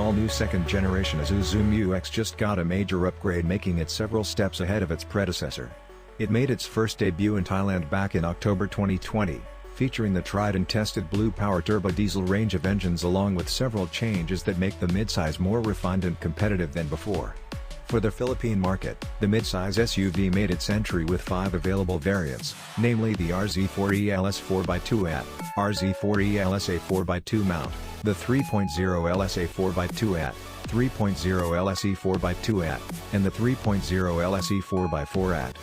all-new second-generation Isuzu MU-X just got a major upgrade, making it several steps ahead of its predecessor. It made its first debut in Thailand back in October 2020, featuring the tried-and-tested Blue Power turbo diesel range of engines along with several changes that make the midsize more refined and competitive than before. For the Philippine market, the midsize SUV made its entry with 5 available variants, namely the RZ4E LS 4x2 AT, RZ4E LSA 4x2 mount, the 3.0 LSA 4x2 AT, 3.0 LSE 4x2 AT, and the 3.0 LSE 4x4 AT.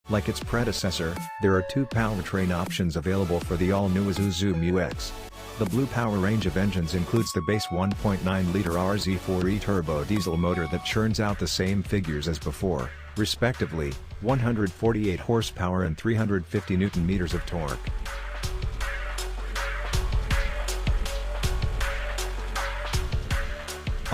Like its predecessor, there are 2 powertrain options available for the all-new Isuzu MU-X. The Blue Power range of engines includes the base 1.9-liter RZ4E turbo diesel motor that churns out the same figures as before, respectively, 148 horsepower and 350 Nm of torque.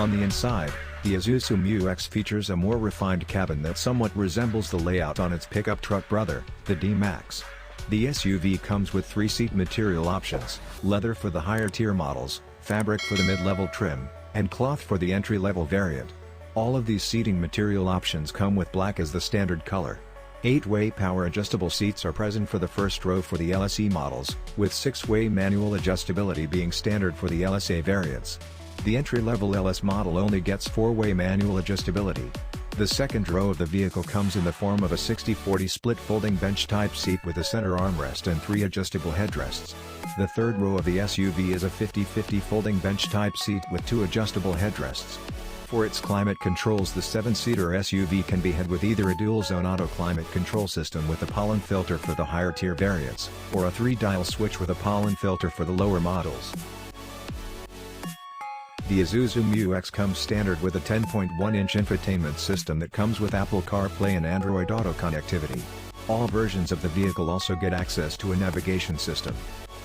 On the inside, the Isuzu MU-X features a more refined cabin that somewhat resembles the layout on its pickup truck brother, the D-Max. The SUV comes with 3 seat material options: leather for the higher-tier models, fabric for the mid-level trim, and cloth for the entry-level variant. All of these seating material options come with black as the standard color. 8-way power-adjustable seats are present for the first row for the LSE models, with 6-way manual adjustability being standard for the LSA variants. The entry-level LS model only gets 4-way manual adjustability. The second row of the vehicle comes in the form of a 60/40 split folding bench-type seat with a center armrest and 3 adjustable headrests. The third row of the SUV is a 50/50 folding bench-type seat with 2 adjustable headrests. For its climate controls, the 7-seater SUV can be had with either a dual-zone auto climate control system with a pollen filter for the higher-tier variants, or a 3-dial switch with a pollen filter for the lower models. The Isuzu MU-X comes standard with a 10.1-inch infotainment system that comes with Apple CarPlay and Android Auto connectivity. All versions of the vehicle also get access to a navigation system.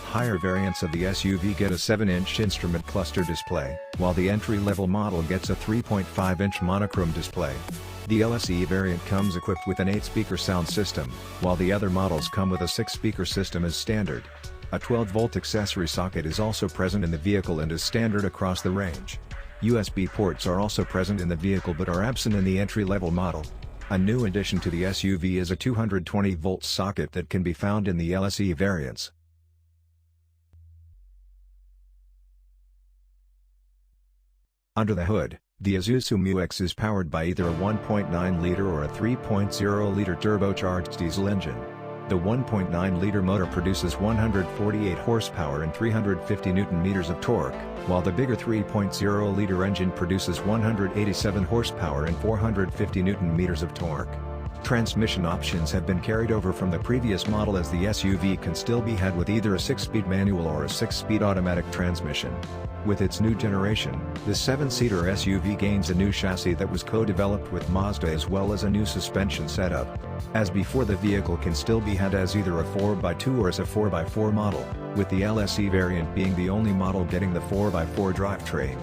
Higher variants of the SUV get a 7-inch instrument cluster display, while the entry-level model gets a 3.5-inch monochrome display. The LSE variant comes equipped with an 8-speaker sound system, while the other models come with a 6-speaker system as standard. A 12-volt accessory socket is also present in the vehicle and is standard across the range. USB ports are also present in the vehicle but are absent in the entry-level model. A new addition to the SUV is a 220-volt socket that can be found in the LSE variants. Under the hood, the Isuzu MU-X is powered by either a 1.9-liter or a 3.0-liter turbocharged diesel engine. The 1.9-liter motor produces 148 horsepower and 350 Nm of torque, while the bigger 3.0-liter engine produces 187 horsepower and 450 Nm of torque. Transmission options have been carried over from the previous model, as the SUV can still be had with either a 6-speed manual or a 6-speed automatic transmission. With its new generation, the 7-seater SUV gains a new chassis that was co-developed with Mazda, as well as a new suspension setup. As before, the vehicle can still be had as either a 4x2 or as a 4x4 model, with the LSE variant being the only model getting the 4x4 drivetrain.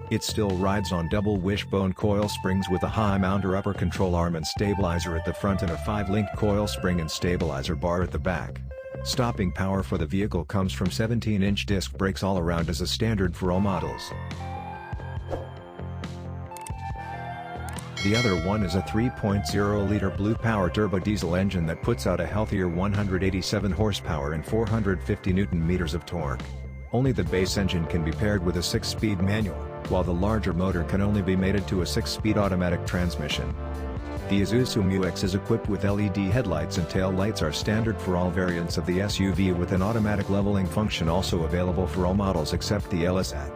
It still rides on double wishbone coil springs with a high-mounter upper control arm and stabilizer at the front and a 5-link coil spring and stabilizer bar at the back. Stopping power for the vehicle comes from 17-inch disc brakes all around as a standard for all models. The other one is a 3.0-liter Blue Power turbo diesel engine that puts out a healthier 187 horsepower and 450 Nm of torque. Only the base engine can be paired with a 6-speed manual, while the larger motor can only be mated to a 6-speed automatic transmission. The Isuzu MU-X is equipped with LED headlights, and tail lights are standard for all variants of the SUV, with an automatic leveling function also available for all models except the LSAT.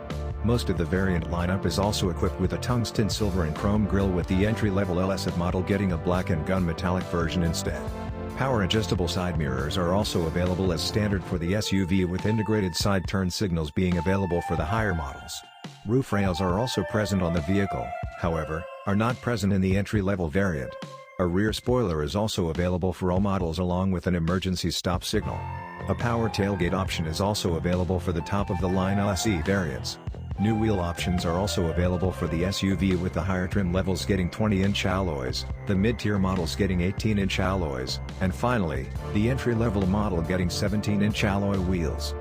Most of the variant lineup is also equipped with a tungsten silver and chrome grille, with the entry-level LSAT model getting a black and gun metallic version instead. Power-adjustable side mirrors are also available as standard for the SUV, with integrated side turn signals being available for the higher models. Roof rails are also present on the vehicle, however, are not present in the entry-level variant. A rear spoiler is also available for all models along with an emergency stop signal. A power tailgate option is also available for the top-of-the-line LSE variants. New wheel options are also available for the SUV, with the higher trim levels getting 20-inch alloys, the mid-tier models getting 18-inch alloys, and finally, the entry-level model getting 17-inch alloy wheels.